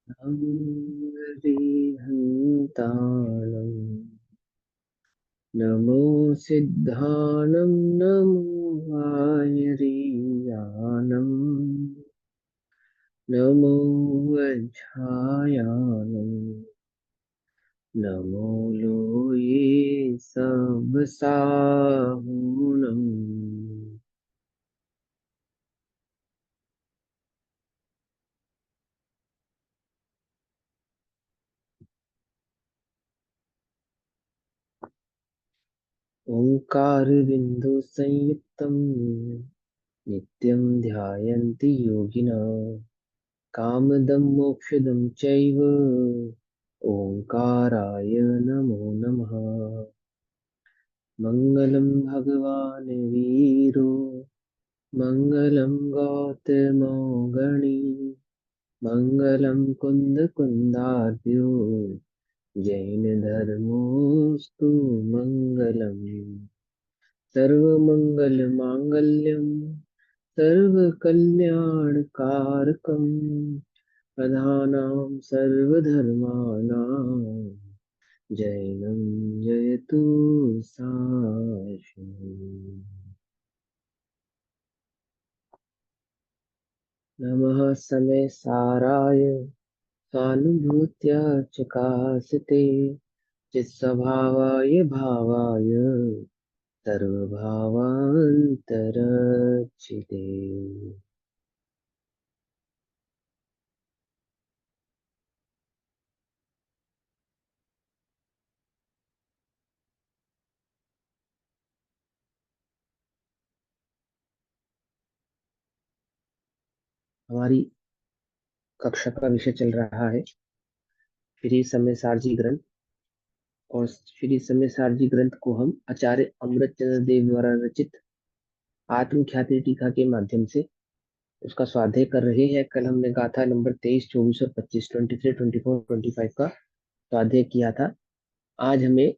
हरिहन्ताणं नमो सिद्धानं नमो वायरीयानं नमो वज्रायानं नमो लोये सब साहुनं। ओंकार बिंदु संयुक्तं नित्यं ध्यायन्ति योगिनः कामदं मोक्षदं चैव ओंकाराय नमो नमः। मङ्गलं भगवान् वीरो मङ्गलं गौतमो गणी मङ्गलं कुन्दकुन्दार्यो जैनधर्मोऽस्तु मङ्गलम्। सर्वमङ्गलमाङ्गल्यं सर्वकल्याणकारकं प्रधानां सर्वधर्माणां जैनं जयतु साश्वतम्। नमः समय साराय स्वानुभूत्या चकासते चित्स्वभावाय भावाय सर्वभावान्तरचिते। हमारी कक्षा का विषय चल रहा है श्री समय सारजी ग्रंथ। और श्री समय सारजी ग्रंथ को हम आचार्य अमृतचंद्र देव द्वारा रचित आत्म ख्याति टीका के माध्यम से उसका स्वाध्याय कर रहे हैं। कल हमने गाथा नंबर 23, 24 और 25, 23, 24, 25 का स्वाध्याय किया था। आज हमें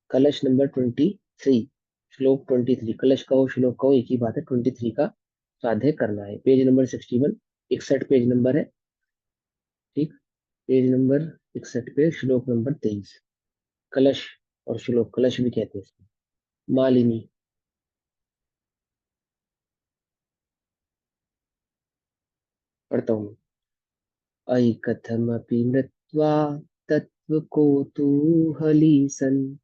कलश नंबर 23, श्लोक 23, कलश का हो श्लोक का हो एक ही बात है, 23 का स्वाध्याय करना है। पेज नंबर 61, 61 पेज नंबर है। ठीक, पेज नंबर 61 पे श्लोक नंबर 23, कलश और श्लोक, कलश भी कहते हैं इसको। मालिनी, पढ़ता हूँ। अयि कथमपि मृत्वा तत्त्वकोतूहली सन्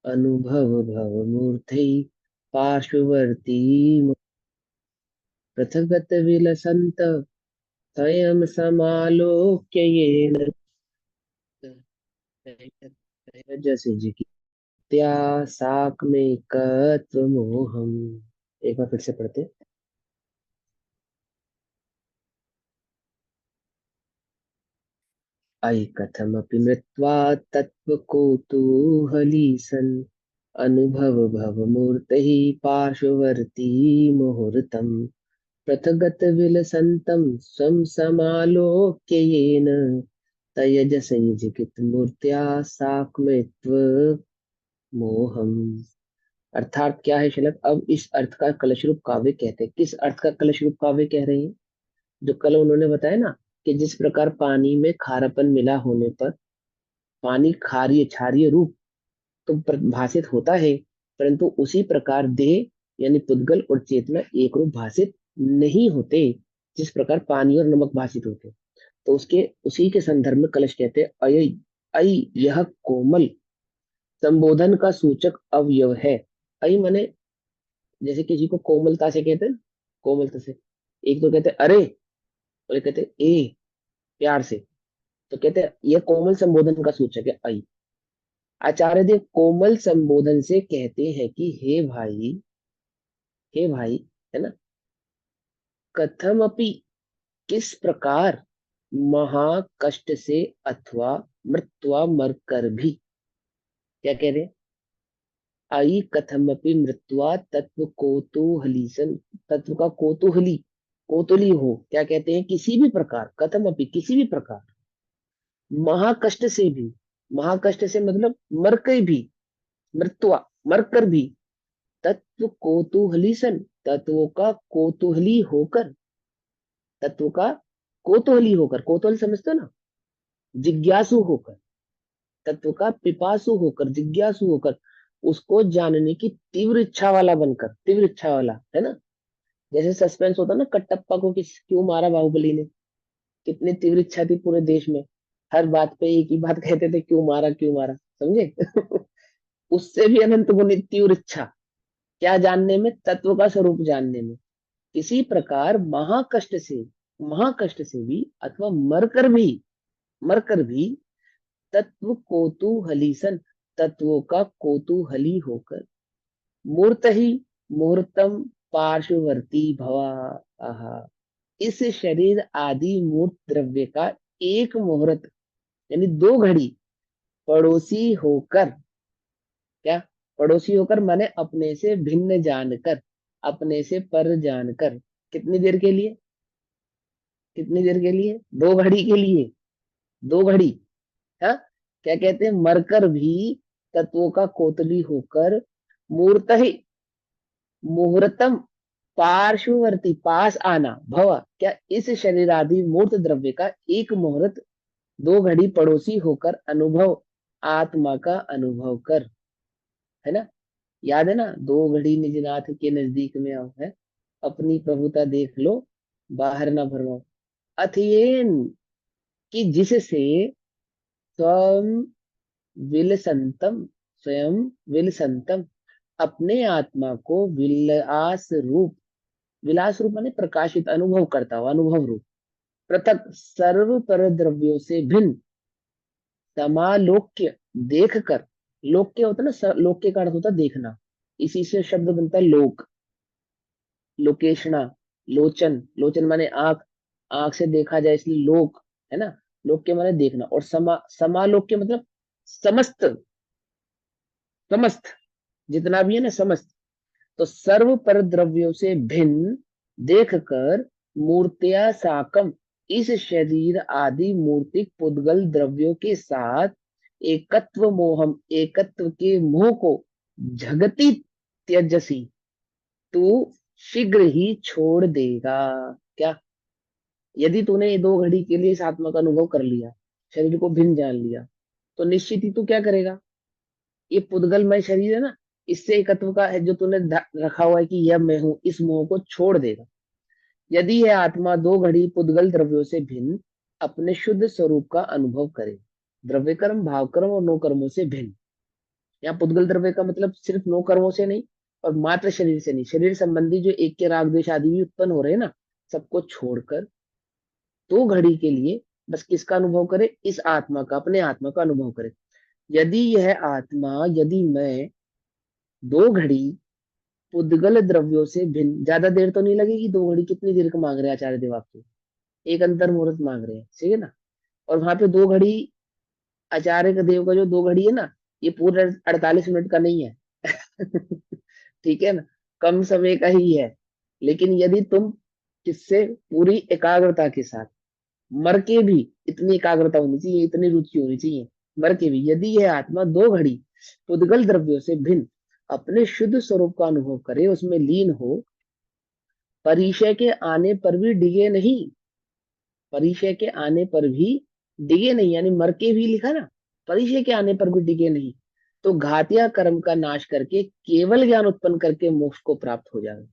अनुभव भवमूर्धै पार्श्ववर्ती पृथगत विलसन्त स्वयं समालोक्य येन रजसिजकित्या साक्मेकत्वमोहम्। एक बार फिर से पढ़ते। अयि कथमपि मृत्वा तत्त्वकुतूहली सन् अनुभव भवमूर्तिः पार्श्ववर्ती मुहूर्तम् पृथगत विलसन्तं स्वं समालोक्य येन तयजसंजिकित मूर्त्या साक्ष्यत्व मोहम। अर्थात क्या है शलक? अब इस अर्थ का कलश रूप काव्य कहते हैं। किस अर्थ का कलश रूप काव्य कह रहे हैं? जो कल उन्होंने बताया ना, कि जिस प्रकार पानी में खारापन मिला होने पर पानी क्षारीय क्षारीय रूप तो भाषित होता है, परंतु उसी प्रकार देह यानी पुद्गल और चेतना एक रूप भाषित नहीं होते, जिस प्रकार पानी और नमक भाषित होते। तो उसके उसी के संदर्भ में कलश कहते हैं। अय, अय यह कोमल संबोधन का सूचक अवयव है। अय माने जैसे किसी को कोमलता से कहते हैं, कोमलता से। एक तो कहते हैं अरे, और एक कहते हैं ए, प्यार से। तो कहते हैं यह कोमल संबोधन का सूचक है अय। आचार्य देव कोमल संबोधन से कहते हैं कि हे भाई, हे भाई, है ना, कथम अपि, किस प्रकार, महाकष्ट से अथवा मृत्वा मर कर भी, क्या कह रहे हैं? आई कथमपि मृत्वा तत्व कोतूहलीसन, तत्व का कोतूहली, कोतूहली हो, क्या कहते हैं? किसी भी प्रकार, कथमपि किसी भी प्रकार, महाकष्ट से भी, महाकष्ट से मतलब मर कर भी, मृत्वा मर कर भी, तत्व कोतूहली सन, तत्वों का कोतूहली होकर, तत्व का कोतूहली होकर, कोतूहल समझते हो ना, जिज्ञासु होकर, तत्व का पिपासु होकर, जिज्ञासु होकर, उसको जानने की तीव्र इच्छा वाला बनकर, तीव्र इच्छा वाला, है ना। जैसे सस्पेंस होता ना, कटप्पा को किस क्यों मारा बाहुबली ने, कितनी तीव्र इच्छा थी पूरे देश में, हर बात पे एक ही बात कहते थे, क्यों मारा क्यों मारा, समझे। उससे भी अनंत गुनी तीव्र इच्छा, क्या जानने में, तत्व का स्वरूप जानने में। किसी प्रकार महाकष्ट से भी अथवा मरकर भी तत्व कोतूहली सन, तत्वों का कोतूहली होकर, मूर्त ही मुहूर्तम पार्श्ववर्ती भवा, आहा, इस शरीर आदि मूर्त द्रव्य का एक मुहूर्त यानी 2 घड़ी पड़ोसी होकर, क्या, पड़ोसी होकर माने अपने से भिन्न जानकर, अपने से पर जानकर, कितनी देर के लिए, कितनी देर के लिए, 2 घड़ी के लिए, 2 घड़ी, हाँ, क्या कहते हैं, मरकर भी तत्वों का कोतली होकर, मूर्त ही मुहूर्तम पार्श्ववर्ती, पास आना, भव, क्या, इस शरीर आदि मूर्त द्रव्य का एक मुहूर्त 2 घड़ी पड़ोसी होकर अनुभव, आत्मा का अनुभव कर, है ना। याद है ना, 2 घड़ी निजनाथ के नजदीक में आओ, है, अपनी प्रभुता देख लो, बाहर ना भरमाओ, अथयेन, कि जिससे स्वयं विलसंतम, स्वयं विलसंतम, अपने आत्मा को विलास रूप माने प्रकाशित, अनुभव करता हुआ, अनुभव रूप, पृथक सर्व पर द्रव्यों से भिन्न, समालोक्य, देख कर, लोक्य होता है ना, लोक्य का अर्थ होता है देखना, इसी से शब्द बनता है लोक, लोकेशना, लोचन, लोचन माने आंख, आंख से देखा जाए इसलिए लोक, है ना। लोक्य माने देखना, और समालोक्य मतलब समस्त, समस्त, जितना भी है ना, समस्त, तो सर्व पर द्रव्यों से भिन्न देख कर, मूर्तिया साकम, इस शरीर आदि मूर्तिक पुद्गल द्रव्यों के साथ एकत्व के मोह को झगती त्यजसी, तू शीघ्र ही छोड़ देगा, क्या, यदि तूने ये 2 घड़ी के लिए इस आत्मा का अनुभव कर लिया, शरीर को भिन्न जान लिया, तो निश्चित ही तू क्या करेगा, ये पुद्गलमय शरीर है ना, इससे एकत्व का है जो तूने रखा हुआ है कि यह मैं हूं, इस मोह को छोड़ देगा। यदि यह आत्मा 2 घड़ी पुद्गल द्रव्यों से भिन्न अपने शुद्ध स्वरूप का अनुभव करे, द्रव्य कर्म, भाव कर्म और नो कर्मों से भिन्न, यहाँ पुद्गल द्रव्य का मतलब सिर्फ नो कर्मों से नहीं, और मात्र शरीर से नहीं, शरीर संबंधी जो एक के राग द्वेष आदि भी उत्पन्न हो रहे हैं ना, सबको छोड़कर 2 घड़ी के लिए बस किसका अनुभव करे, इस आत्मा का, अपने आत्मा का अनुभव करे। यदि यह आत्मा, यदि मैं 2 घड़ी पुद्गल द्रव्यों से भिन्न, ज्यादा देर तो नहीं लगेगी, 2 घड़ी कितनी देर का मांग रहे हैं आचार्य देव आपसे, एक अंतर मुहूर्त मांग रहे हैं, ठीक है ना। और वहां पे 2 घड़ी, आचार्य का देव का जो 2 घड़ी है ना, ये पूरे 48 मिनट का नहीं है। ठीक है ना, कम समय का ही है। लेकिन यदि तुम किससे पूरी एकाग्रता के साथ, मर के भी, इतनी एकाग्रता होनी चाहिए, इतनी रुचि होनी चाहिए, मर के भी यदि यह आत्मा 2 घड़ी पुद्गल द्रव्यों से भिन्न अपने शुद्ध स्वरूप का अनुभव करे, उसमें लीन हो, परिचय के आने पर भी डिगे नहीं, परिचय के आने पर भी डिगे नहीं, यानी मर के भी लिखा ना, परिचय के आने पर भी डिगे नहीं, तो घातिया कर्म का नाश करके केवल ज्ञान उत्पन्न करके मोक्ष को प्राप्त हो जाए।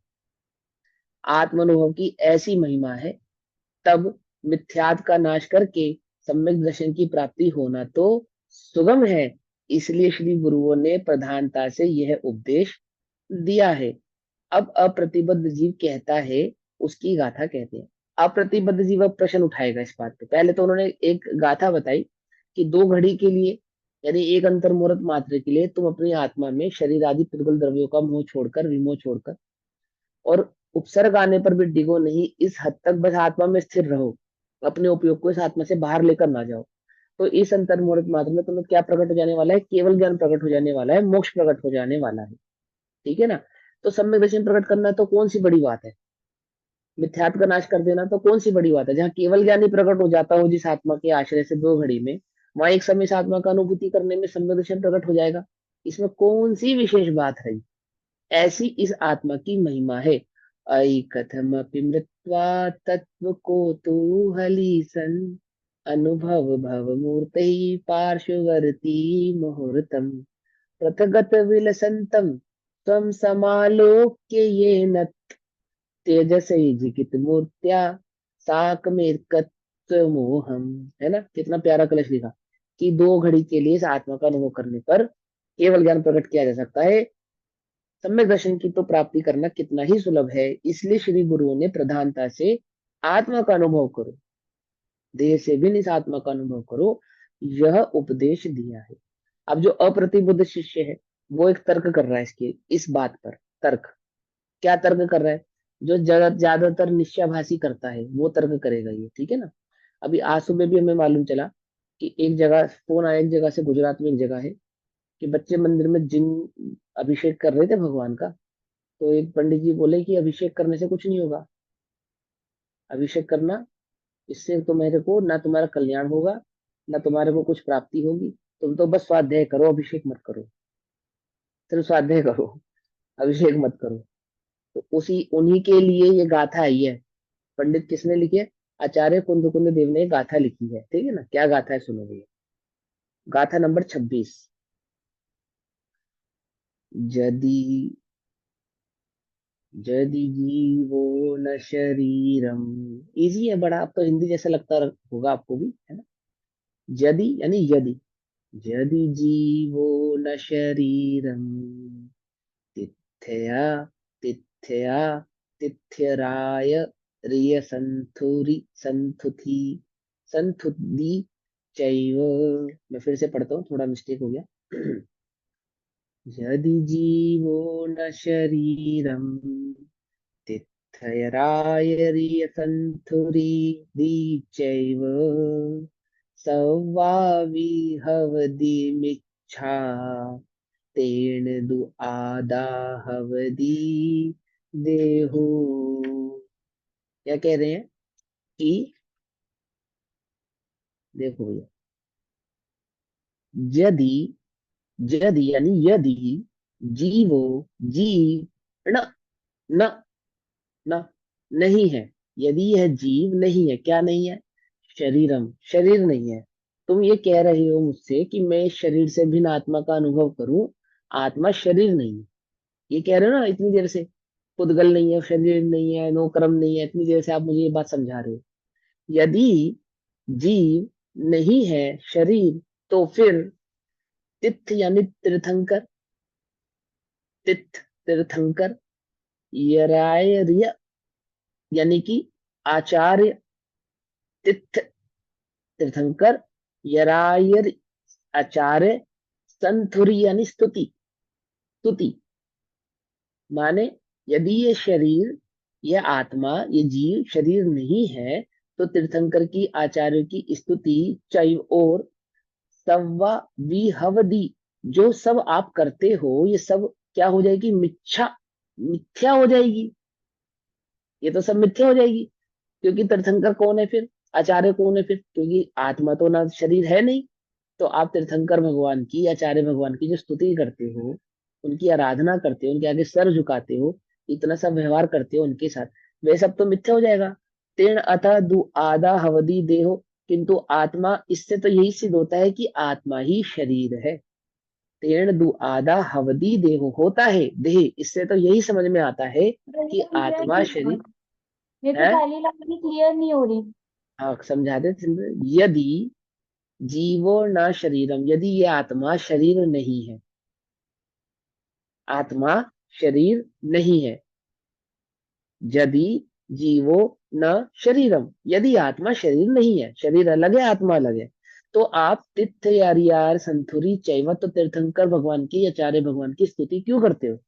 आत्मानुभव की ऐसी महिमा है, तब मिथ्यात्व का नाश करके सम्यक दर्शन की प्राप्ति होना तो सुगम है। इसलिए श्री गुरुओं ने प्रधानता से यह उपदेश दिया है। अब अप्रतिबद्ध जीव कहता है, उसकी गाथा कहते हैं। अप्रतिबद्ध जीव अब प्रश्न उठाएगा इस बात पे। पहले तो उन्होंने एक गाथा बताई कि 2 घड़ी के लिए, यानी एक अंतर मुहूर्त मात्र के लिए, तुम अपनी आत्मा में शरीर आदि पुद्गल द्रव्यों का मोह छोड़कर, विमोह छोड़कर, और उपसर्ग आने पर भी डिगो नहीं, इस हद तक बस आत्मा में स्थिर रहो, अपने उपयोग को इस आत्मा से बाहर लेकर ना जाओ। तो इस अंतर मुहूर्त मात्र में तुम्हें क्या प्रकट हो जाने वाला है, केवल ज्ञान प्रकट हो जाने वाला है, मोक्ष प्रकट हो जाने वाला है, ठीक है ना। तो सम्यक दर्शन प्रकट करना तो कौन सी बड़ी बात है, मिथ्यात्व का नाश कर देना तो कौन सी बड़ी बात है, जहाँ केवल ज्ञान ही प्रकट हो जाता हो जिस आत्मा के आश्रय से 2 घड़ी में, वहां एक समय इस आत्मा का अनुभूति करने में सम्यक दर्शन प्रकट हो जाएगा। इसमें कौन सी विशेष बात है, ऐसी इस आत्मा की महिमा है। ऐ कथम मृत्वा तत्व को तूहली सन, अनुभव भव मूर्ति पार्श्ववर्ती मुहूर्तम पृथगत विलसंतम त्वं समालोक्य येन तेजसैर्जिगित मूर्त्या साकमेकत्व मोहम। है ना, कितना प्यारा कलश लिखा कि दो घड़ी के लिए इस आत्मा का अनुभव करने पर केवल ज्ञान प्रकट किया जा सकता है। सम्यक दर्शन की तो प्राप्ति करना कितना ही सुलभ है, इसलिए श्री गुरुओं ने प्रधानता से आत्मा का अनुभव करो, देह से भी इस आत्मा का अनुभव करो, यह उपदेश दिया है। अब जो अप्रतिबुद्ध शिष्य है वो एक तर्क कर रहा है इसके इस बात पर। तर्क, क्या तर्क कर रहा है? जो ज्यादातर निश्चयभाषी करता है वो तर्क करेगा ये, ठीक है ना। अभी आज सुबह भी हमें मालूम चला कि एक जगह फोन आया, एक जगह से, गुजरात में एक जगह है कि बच्चे मंदिर में जिन अभिषेक कर रहे थे भगवान का। तो एक पंडित जी बोले कि अभिषेक करने से कुछ नहीं होगा, अभिषेक करना इससे तुम्हारे को ना तुम्हारा कल्याण होगा, ना तुम्हारे को कुछ प्राप्ति होगी। तुम तो बस स्वाध्याय करो, अभिषेक मत करो, सिर्फ स्वाध्याय करो, अभिषेक मत करो। तो उसी उन्हीं के लिए ये गाथा आई है। पंडित किसने लिखी है? आचार्य कुंद कुंद देव ने गाथा लिखी है, ठीक है ना। क्या गाथा है सुनो भैया। गाथा नंबर 26। जदि जदि जीवो न शरीरम। इजी है बड़ा, अब तो हिंदी जैसा लगता होगा आपको भी, है ना। यदि यानी यदि, यदि जीवो न शरीरम तिथ्यया तिथ्यया तिथ्यराय रिय संथुरी संथुथि संथुदी चैव। मैं फिर से पढ़ता हूँ, थोड़ा मिस्टेक हो गया। यदि जीवो न शरीरम तिथ्यराय रिय संथुरी दी चैव सवाविहवदिमिच्छा तेन दु आदाहवदी देहु। क्या कह रहे हैं कि, देखो भैया, यदि, यदि यानी यदि जीवो, जीव न, न, न नहीं है, यदि यह जीव नहीं है, क्या नहीं है? शरीरम, शरीर नहीं है। तुम ये कह रहे हो मुझसे कि मैं शरीर से भिन्न आत्मा का अनुभव करूं, आत्मा शरीर नहीं है, ये कह रहे हो ना इतनी देर से। पुद्गल नहीं है, शरीर नहीं है, नो कर्म नहीं है, इतनी देर से आप मुझे ये बात समझा रहे हो। यदि जीव नहीं है शरीर, तो फिर तीर्थ यानी तीर्थंकर, तीर्थ तीर्थंकर, यराय यानी कि आचार्य, तीर्थ तीर्थंकर, यराय आचार्य, संथुरी यानी स्तुति, स्तुति माने यदि ये शरीर, ये आत्मा, ये जीव शरीर नहीं है, तो तीर्थंकर की, आचार्य की स्तुति, चैव और सव्वा विहवदी, जो सब आप करते हो ये सब क्या हो जाएगी? मिच्छा, मिथ्या हो जाएगी। ये तो सब मिथ्या हो जाएगी, क्योंकि तीर्थंकर कौन है फिर? आचार्य कौन है फिर? क्योंकि आत्मा तो ना शरीर है नहीं। तो आप तीर्थंकर भगवान की, आचार्य भगवान की जो स्तुति करते हो, उनकी आराधना करते हो, उनके आगे सर झुकाते हो, इतना सब व्यवहार करते हो उनके साथ, वे सब तो मिथ्या हो जाएगा। तेण अतः दु आदा हवदी देहो, किंतु आत्मा, इससे तो यही सिद्ध होता है कि आत्मा ही शरीर है। तेण दु आदा हवदी देहो होता है देह, इससे तो यही समझ में आता है कि भैया मुझे आत्मा नहीं समझ, शरीर मेरे को है। पहली लाइन क्लियर नहीं हो रही। हाँ समझा दे। यदि जीवो न शरीरम, यदि ये आत्मा शरीर नहीं है, आत्मा शरीर नहीं है। यदि जीवो न शरीरम, यदि आत्मा शरीर नहीं है, शरीर अलग है आत्मा अलग है, तो आप तीर्थ यारियार संथुरी चैवत तीर्थंकर भगवान की, आचार्य भगवान की स्तुति क्यों करते हो?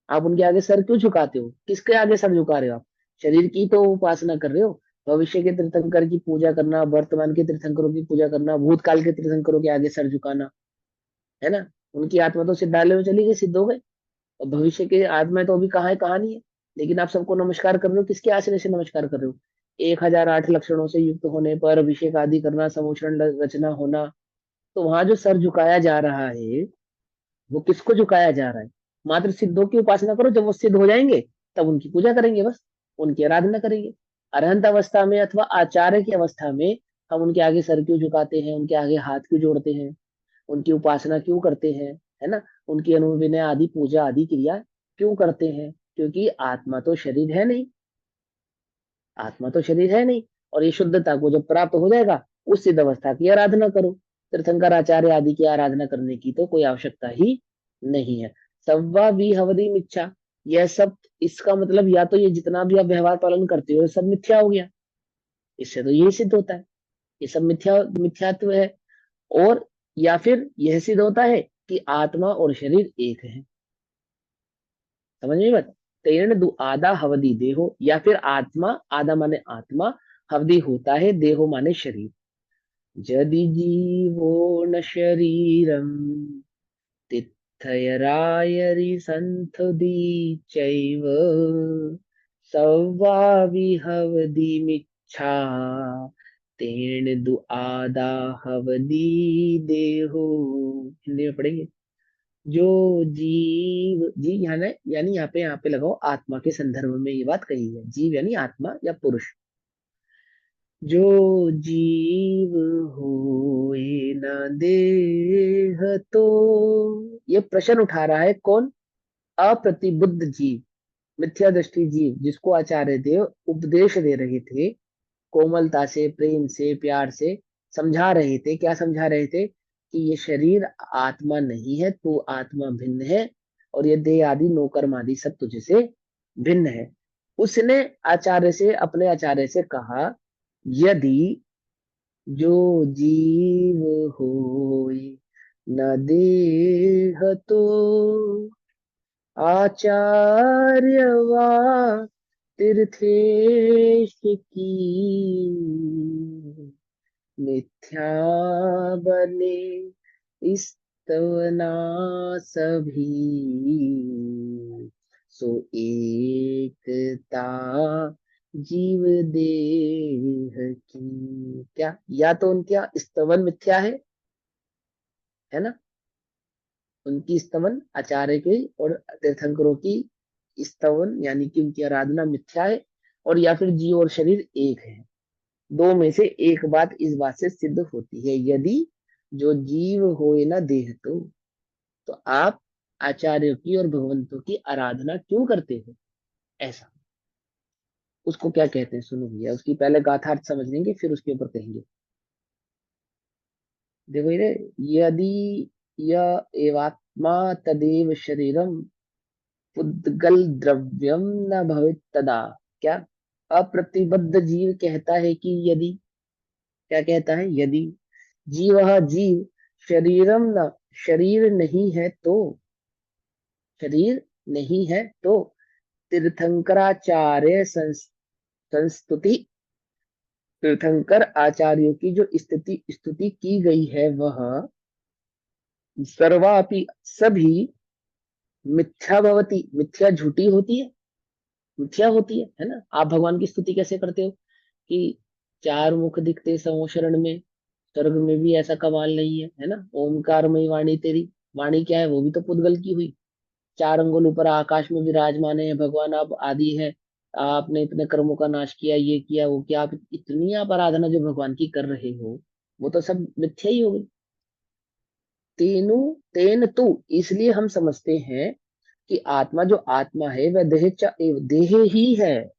आप उनके आगे सर क्यों झुकाते हो? किसके आगे सर झुका रहे हो आप? शरीर की तो उपासना कर रहे हो। भविष्य के तीर्थंकर की पूजा करना, वर्तमान के तीर्थंकरों की पूजा करना, भूतकाल के तीर्थंकरों के आगे सर झुकाना, है ना। उनकी आत्मा तो सिद्धालय में चली गई, सिद्ध हो गए, और भविष्य की आत्मा तो अभी कहाँ है, कहाँ नहीं है। लेकिन आप सबको नमस्कार कर रहे हो, किसके आश्रय से नमस्कार कर रहे हो? 1008 लक्षणों से युक्त होने पर अभिषेक आदि करना, समूषण रचना होना, तो वहां जो सर झुकाया जा रहा है, वो किसको झुकाया जा रहा है? मात्र सिद्धों की उपासना करो, जब वो सिद्ध हो जाएंगे तब उनकी पूजा करेंगे, बस उनकी आराधना करेंगे। अरहंत अवस्था में अथवा आचार्य की अवस्था में हम उनके आगे सर क्यों झुकाते हैं, उनके आगे हाथ क्यों जोड़ते हैं, उनकी उपासना क्यों करते हैं, है ना, उनकी अनुविनय आदि पूजा आदि क्रिया क्यों करते हैं? क्योंकि आत्मा तो शरीर है नहीं, आत्मा तो शरीर है नहीं। और ये शुद्धता को जब प्राप्त हो जाएगा, उस सिद्ध अवस्था की आराधना करो। तीर्थंकर आचार्य आदि की आराधना करने की तो कोई आवश्यकता ही नहीं है। सव्वा विहवदी मिच्छा, यह सब, इसका मतलब या तो ये जितना भी आप व्यवहार पालन करते हो ये सब मिथ्या हो गया, इससे तो यही सिद्ध होता है ये सब मिथ्यात्व है। और या फिर यह सिद्ध होता है कि आत्मा और शरीर एक है। समझ में बात? तेन दु आधा हवदी देहो, या फिर आत्मा, आधा माने आत्मा, हवदी होता है, देहो माने शरीर। यदि जीवो न शरीरम तिथयरायरि संथुदी चैव सव्वा विहवदिमिच्छा तेन दु आदा हवदी देहो। हिंदी में पढ़ेंगे। जो जीव, जीव यानी यहाँ पे लगाओ, आत्मा के संदर्भ में ये बात कही है। जीव यानी आत्मा या पुरुष। जो जीव होए न देह तो, ये प्रश्न उठा रहा है कौन? अप्रतिबुद्ध जीव, मिथ्या दृष्टि जीव, जिसको आचार्य देव उपदेश दे रहे थे, कोमलता से, प्रेम से, प्यार से समझा रहे थे। क्या समझा रहे थे? कि ये शरीर आत्मा नहीं है, तू आत्मा भिन्न है, और ये देह आदि नौकर्म आदि सब तुझसे भिन्न है। उसने आचार्य से, अपने आचार्य से कहा, यदि जो जीव होय न देह तो आचार्यवा तीर्थेश की मिथ्या बने स्तवना सभी सो एकता जीव देह की। क्या या तो उनका स्तवन मिथ्या है ना, उनकी स्तवन आचार्य की और तीर्थंकरों की स्तवन यानी कि उनकी आराधना मिथ्या है, और या फिर जीव और शरीर एक है। दो में से एक बात इस बात से सिद्ध होती है। यदि जो जीव होए ना देह तो आप आचार्यों की और भगवंतों की आराधना क्यों करते हो? ऐसा, उसको क्या कहते हैं सुनो भैया, उसकी पहले गाथार्थ समझ लेंगे फिर उसके ऊपर कहेंगे। देखो ये, यदि यह एवात्मा तदेव शरीरम पुद्गल द्रव्यम न भवित तदा। क्या? अप्रतिबद्ध जीव कहता है कि यदि, क्या कहता है? यदि जीव, जीव शरीरम न, शरीर नहीं है तो, शरीर नहीं है तो तीर्थंकराचार्य संस्तुति, तीर्थंकर आचार्यों की जो स्तुति की गई है वह सर्वापि सभी मिथ्या भवती, मिथ्या झूठी होती है, मिथ्या होती है ना। आप भगवान की स्तुति कैसे करते हो कि चार मुख दिखते समो शरण में, स्वर्ग में भी ऐसा कमाल नहीं है ना, ओमकारमयी वाणी तेरी। वाणी क्या है? वो भी तो पुद्गल की हुई। चार अंगुल ऊपर आकाश में विराजमान है भगवान, आप आदि है, आपने इतने कर्मों का नाश किया, ये किया वो किया, आप इतनी आप आराधना जो भगवान की कर रहे हो, वो तो सब मिथ्या ही हो गई। तेनु तेन तू, इसलिए हम समझते हैं कि आत्मा, जो आत्मा है वह देह ही है,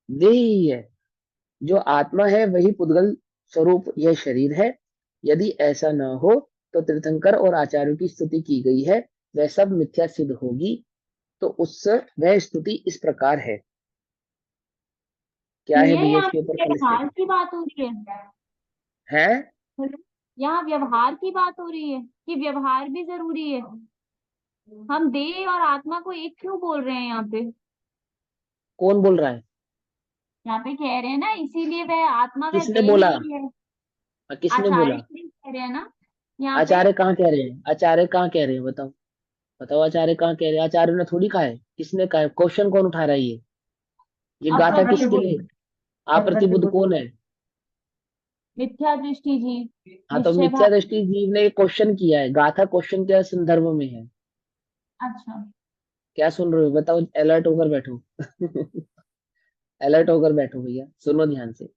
देह ही है। जो आत्मा है वही पुद्गल स्वरूप यह शरीर है। यदि ऐसा न हो तो तीर्थंकर और आचार्यों की स्तुति की गई है वह सब मिथ्या सिद्ध होगी। तो उस वह स्तुति इस प्रकार है। क्या है ये भैया यहाँ इसके ऊपर पे कमेंट व्यवहार की बात हो रही है। है? हेलो, यहाँ व्यवहार की बात हो रही है कि व्यवहार भी जरूरी है। हम देह और आत्मा को एक क्यों बोल रहे हैं यहाँ पे? कौन बोल रहा है? यहाँ पे कह रहे हैं ना, इसीलिए वह आत्मा वह किसने देह बोला? ही है। किसने आचार्य बोला? जी कह रहे हैं ना यहाँ पे। आचार्य कहाँ कह रहे हैं? आचार्य कहाँ कह रहे हैं? बताओ, बताओ आचार्य कहाँ कह रहे हैं? आचार्य ने थोड़ी कहा है, किसने कहा है? क्वेश्चन कौन उठा रहा है ये अब गाथा किसके प्रतिबुद्ध, लिए? आप प्रतिबुद्ध कौन है? मिथ्या दृष्टि जी, हाँ तो निश्चय मिथ्या भाव। दृष्टि जीव ने क्वेश्चन किया है, गाथा क्वेश्चन के संदर्भ में है। अच्छा। क्या सुन रहे हो बताओ, अलर्ट होकर बैठो। अलर्ट होकर बैठो भैया, सुनो ध्यान से।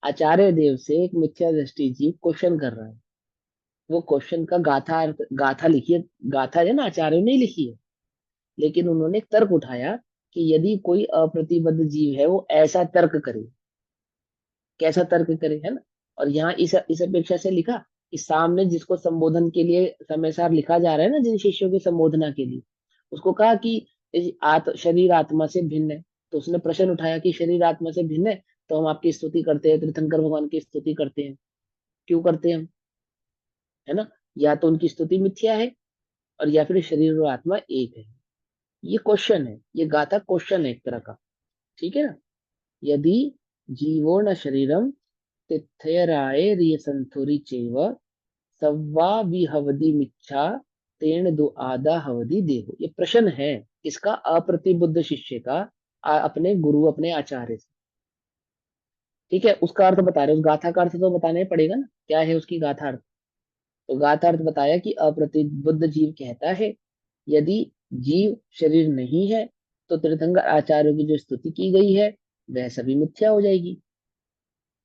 आचार्य देव से एक मिथ्या दृष्टि जीव क्वेश्चन कर रहा है। वो क्वेश्चन का गाथा लिखी है। गाथा है ना, आचार्य ने ही लिखी है। लेकिन उन्होंने एक तर्क उठाया कि यदि कोई अप्रतिबद्ध जीव है वो ऐसा तर्क करे, कैसा तर्क करे, है ना। और यहाँ इस अपेक्षा से लिखा कि सामने जिसको संबोधन के लिए समय सार लिखा जा रहा है ना, जिन शिष्यों की संबोधना के लिए, उसको कहा कि शरीर आत्मा से भिन्न है। तो उसने प्रश्न उठाया कि शरीर आत्मा से भिन्न है, तो हम आपकी स्तुति करते हैं, तीर्थंकर भगवान की स्तुति करते हैं। क्यों करते हैं हम, है ना। या तो उनकी स्तुति मिथ्या है, और या फिर शरीर और आत्मा एक है। ये क्वेश्चन है, ये गाथा क्वेश्चन है एक तरह का। ठीक है ना। यदि जीवो न शरीरम तिथयराय रियसंथुरी चैव सव्वा विहवति मिच्छा तेन दो आदा हवति देहो। ये प्रश्न है इसका अप्रतिबुद्ध शिष्य का, अपने गुरु अपने आचार्य से। ठीक है, उसका अर्थ बता रहे, उस गाथा का अर्थ तो बताना ही पड़ेगा ना, क्या है उसकी गाथा अर्थ। तो गाथा अर्थ बताया कि अप्रतिबुद्ध जीव कहता है, यदि जीव शरीर नहीं है तो तीर्थंकर आचार्यों की जो स्तुति की गई है वह सभी मिथ्या हो जाएगी।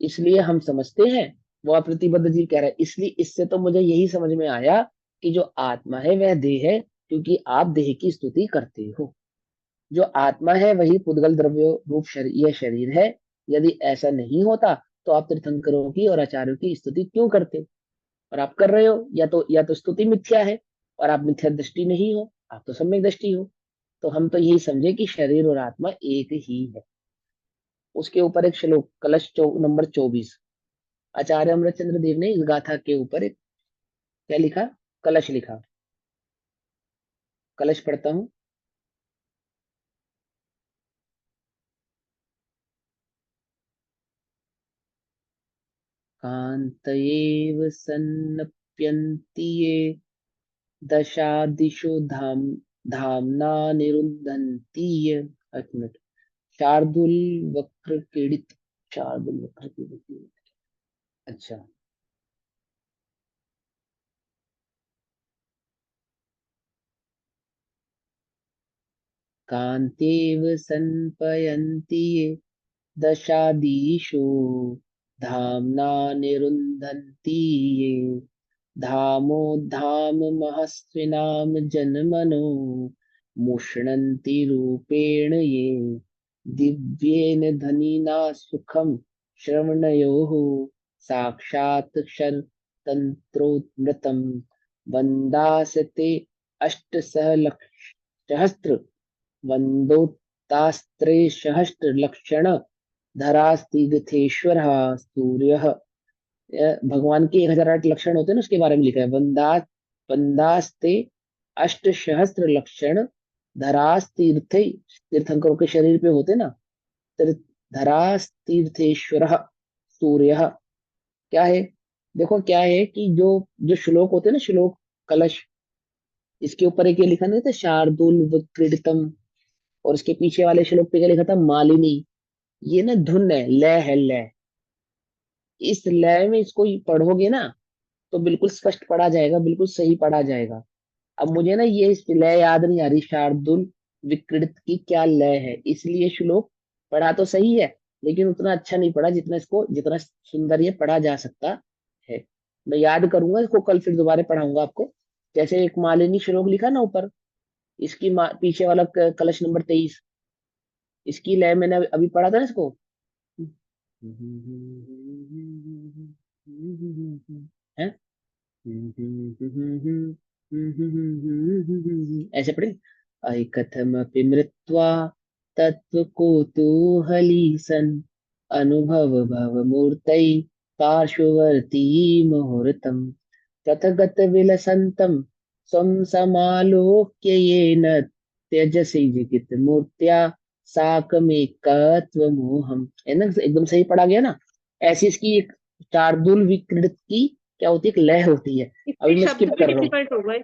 इसलिए हम समझते हैं वो अप्रतिबद्ध जीव कह रहा है। इसलिए इससे तो मुझे यही समझ में आया कि जो आत्मा है वह देह है, क्योंकि आप देह की स्तुति करते हो। जो आत्मा है वही पुद्गल द्रव्य रूप शरीर, यह शरीर है। यदि ऐसा नहीं होता तो आप तीर्थंकरों की और आचार्यों की स्तुति क्यों करते। और आप कर रहे हो, या तो स्तुति मिथ्या है, और आप मिथ्या दृष्टि नहीं हो, आप तो सम्यक दृष्टि हो। तो हम तो यही समझे कि शरीर और आत्मा एक ही है। उसके ऊपर एक श्लोक, कलश नंबर 24। आचार्य अमृतचंद्र देव ने इस गाथा के ऊपर एक क्या लिखा, कलश लिखा। कलश पढ़ता हूँ। कांतयेव सन्नप्यन्ति ये दशादिशो धामना निरुद्धन्ति ये। एक मिनट। शार्दुल वक्र पीड़ित, शार्दुल वक्र पीड़ित। अच्छा। कांतेव संपयन्ति ये दशादीशो धाम्ना निरुन्धन्ति ये। धामोधाम महस्विनाम जन्मनो मुष्णन्ति रूपेण ये। दिव्येन धनिना सुखम श्रवणयोः साक्षात् क्षर तंत्रोमृतम वन्दासते अष्टसहस्र वन्दोतास्त्रे सहस्रलक्षण धरास्तिगथेश्वर सूर्य। भगवान के 1008 लक्षण होते हैं ना, उसके बारे में लिखा है। वंदास्ते अष्ट सहस्त्र लक्षण धरास तीर्थे, तीर्थंकरों के शरीर पे होते ना। धरास तीर्थेश्वर सूर्य। क्या है, देखो क्या है कि जो जो श्लोक होते हैं ना, श्लोक कलश, इसके ऊपर एक ये लिखा नहीं था, शार्दुल विक्रीडितम। और इसके पीछे वाले श्लोक पे क्या लिखा था, मालिनी। ये ना धुन है, लय है, लय। इस लय में इसको पढ़ोगे ना तो बिल्कुल स्पष्ट पढ़ा जाएगा, बिल्कुल सही पढ़ा जाएगा। अब मुझे ना ये लय याद नहीं आ रही, शार्दुल विकृत की क्या लय है, इसलिए श्लोक पढ़ा तो सही है, लेकिन उतना अच्छा नहीं पढ़ा जितना इसको, जितना सुंदर ये पढ़ा जा सकता है। मैं याद करूंगा इसको, कल फिर दोबारा पढ़ाऊंगा आपको। जैसे एक मालिनी श्लोक लिखा ना ऊपर, इसकी पीछे वाला कलश नंबर 23, इसकी लय मैंने अभी पढ़ा था ना इसको। है, ऐसे पढ़े। ऐ कथमपि मृत्वा तत्त्वकुतूहली सन् अनुभव भव मूर्तै पार्श्ववर्ती मुहूर्तम् तथगत विलसन्तं स्वं समालोक्य येन त्यजसि विजित मूर्त्या साकमेकत्व मोहम। है ना, एकदम सही पढ़ा गया ना। ऐसी इसकी एक शार्दुल विकृत की क्या होती है, एक लय होती है। इसमें अभी मैं शब्द स्किप भी कर रहा हूँ। डिफिकल्ट हो गए।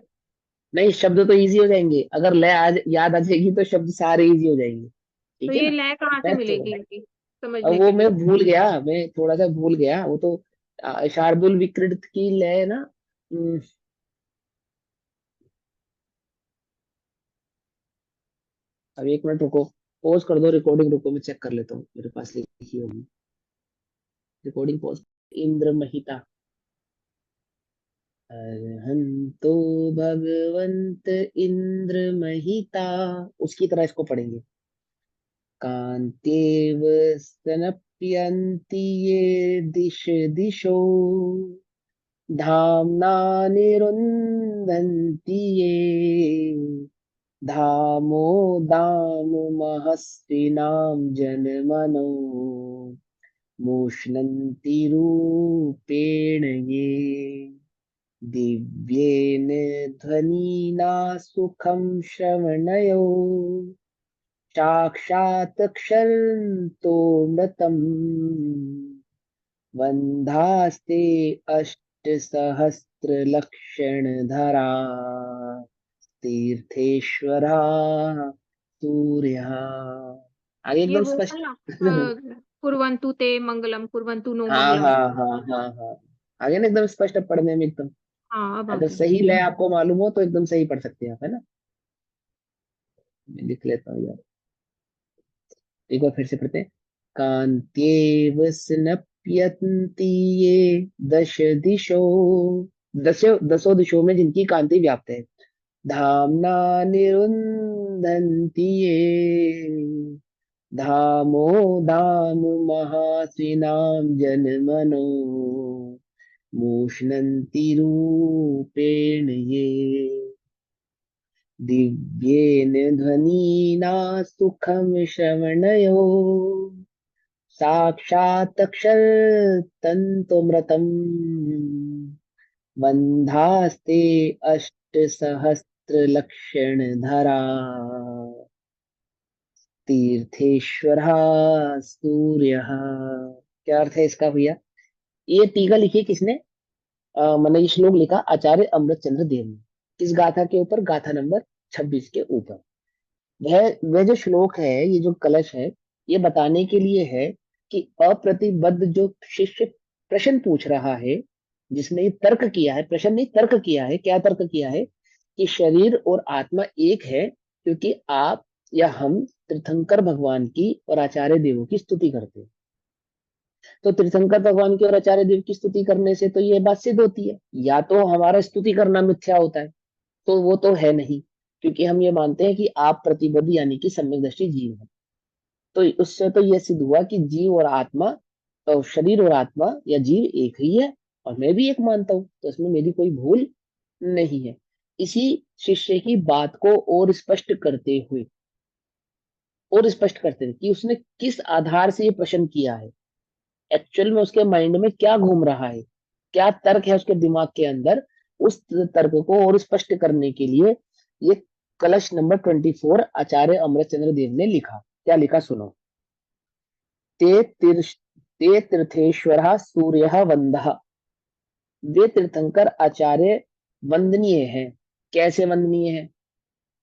नहीं, शब्द तो इजी हो जाएंगे, अगर लय आज याद आ जाएगी तो शब्द सारे इजी हो जाएंगे। तो ठीक है ये ना। लय कहाँ से मैं मिलेगी तो, इनकी अब समझने वो के मैं लिए? भूल गया, मैं थोड़ा सा भूल गया वो तो। शार्दुल विकृत की लय ना। अब एक मिनट रुको। पॉज कर दो रिकॉर्डिंग, रुको मैं चेक कर लेता हूँ, मेरे पास लिखी होगी रिकॉर्डिंग। पॉज। इंद्र महिता। अरहंतो भगवंत इंद्र महिता, उसकी तरह इसको पढ़ेंगे। कांतेव स्तनप्यन्ति ये दिश दिशो, धाम्ना निरुन्धन्ति ये, धामो दामुमहस्विनां जनमनो, मुष्णन्ति रूपेण ये, दिव्येन ध्वनिना सुखं श्रवणयो, साक्षात् क्षरन्तो मृतम्, वन्धास्ते अष्टसहस्रलक्षणधरा, तीर्थेश्वरा सूर्यः। आगे ये एकदम वो स्पष्ट। वाला कुर्वन्तु ते मंगलम कुर्वन्तु नो हाँ मंगलम। हाँ हाँ हाँ हाँ। आगे ना एकदम स्पष्ट पढ़ने में एकदम। हाँ अब आ अगर गया। सही लय आपको मालूम हो तो एकदम सही पढ़ सकते हैं आप, है ना। मैं लिख लेता हूँ यार। एक बार फिर से पढ़ते हैं। कांत्येव स्नप्यन्ति ये दश दिशो, दसों दिशों में जिनकी कांति व्याप्त है। धामना निरुन्धन्ति ये, धामो धाम महास्विनां जनमनो, मुष्णन्ति रूपेण ये, दिव्येन ध्वनिना सुखं श्रवणयो, साक्षादक्षरतन्तुमृतम्, बन्धास्ते अष्टसहस्रलक्षणधरा, तीर्थेश्वरः सूर्यः। क्या अर्थ है इसका भैया? ये टीका लिखी किसने? मैंने ये श्लोक लिखा आचार्य अमृत चंद्र देव ने। किस गाथा के ऊपर? गाथा नंबर 26 के ऊपर। वह जो श्लोक है, ये जो कलश है, ये बताने के लिए है कि अप्रतिबद्ध जो शिष्य प्रश्न पूछ रहा है, जिसने ये तर्क किया है, प्रश्न नहीं तर्क किया है, क्या तर्क किया है कि शरीर और आत्मा एक है, क्योंकि आप या हम तीर्थंकर भगवान की और आचार्य देवों की स्तुति करते हैं। तो तीर्थंकर भगवान की और आचार्य देव की स्तुति करने से तो ये बात सिद्ध होती है, या तो हमारा स्तुति करना मिथ्या होता है, तो वो तो है नहीं, क्योंकि हम ये मानते हैं कि आप प्रतिबद्ध यानी कि सम्यकदर्शी जीव है। तो उससे तो यह सिद्ध हुआ कि जीव और आत्मा, तो शरीर और आत्मा या जीव एक ही है, और मैं भी एक मानता हूं, तो इसमें मेरी कोई भूल नहीं है। इसी शिष्य की बात को और स्पष्ट करते हुए कि उसने किस आधार से ये प्रश्न किया है, एक्चुअल में उसके माइंड में क्या घूम रहा है, क्या तर्क है उसके दिमाग के अंदर, उस तर्क को और स्पष्ट करने के लिए ये कलश नंबर 24 आचार्य अमृतचंद्र देव ने लिखा। क्या लिखा सुनो। ते तीर्ष ते तीर्थेश्वर सूर्य वंदः, वे तीर्थंकर आचार्य वंदनीय हैं। कैसे वंदनीय है?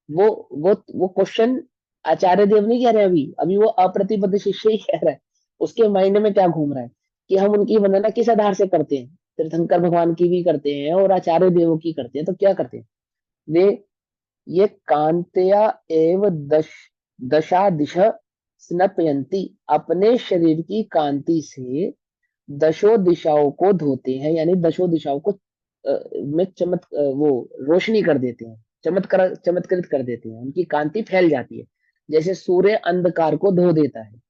वो वो क्वेश्चन आचार्य देव नहीं कह रहे, अभी अभी वो अप्रतिबद्ध शिष्य ही कह रहा है। उसके माइंड में क्या घूम रहा है कि हम उनकी वंदना किस आधार से करते हैं? तीर्थंकर भगवान की भी करते हैं और आचार्य देवों की करते हैं, तो क्या करते हैं वे? ये कांतया एव दशा दिश स्नपयंती, अपने शरीर की कांति से दशों दिशाओं को धोते हैं, यानी दशों दिशाओं को में वो रोशनी कर देते हैं, चमत्कृत कर देते हैं, उनकी कांति फैल जाती है, जैसे सूर्य अंधकार को धो देता है।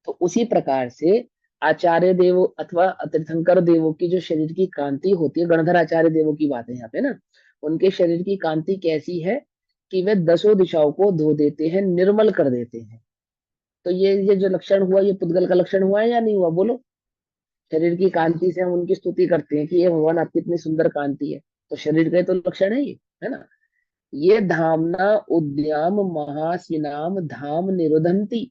तो उसी प्रकार से आचार्य देव अथवा तीर्थंकर देवों की जो शरीर की कांति होती है, गणधर आचार्य देवों की बात है यहाँ पे ना, उनके शरीर की कांति कैसी है कि वे दसों दिशाओं को धो देते हैं, निर्मल कर देते हैं। तो ये जो लक्षण हुआ, ये पुद्गल का लक्षण हुआ है या नहीं हुआ, बोलो। शरीर की कांति से हम उनकी स्तुति करते हैं कि ये भगवान आपकी इतनी सुंदर कांति है, तो शरीर का ही तो लक्षण है ये, है ना। ये धामना उद्याम महास्विनाम धाम निरुदंती,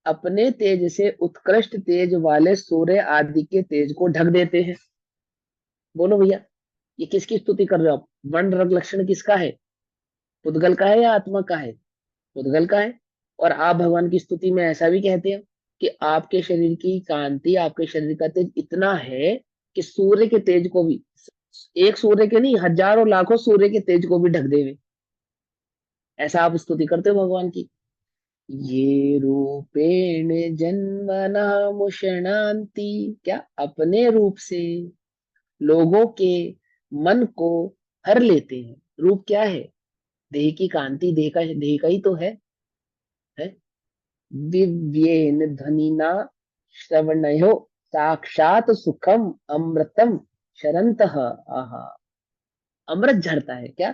अपने तेज से उत्कृष्ट तेज वाले सूर्य आदि के तेज को ढक देते हैं। बोलो भैया, ये किसकी स्तुति कर रहे हो आप? वर्ण रग लक्षण किसका है? पुद्गल का है या आत्मा का है? पुद्गल का है। और आप भगवान की स्तुति में ऐसा भी कहते हैं कि आपके शरीर की कांति, आपके शरीर का तेज इतना है कि सूर्य के तेज को भी, एक सूर्य के नहीं, हजारों लाखों सूर्य के तेज को भी ढक देवे। ऐसा आप स्तुति करते हो भगवान की। ये रूपेण जन्मना मुषणान्ति, क्या अपने रूप से लोगों के मन को हर लेते हैं। रूप क्या है? देह की कांति, देह का ही तो है? दिव्येन ध्वनिना श्रवणयो साक्षात सुखम अमृतम शरंतः। आहा, अमृत झरता है क्या?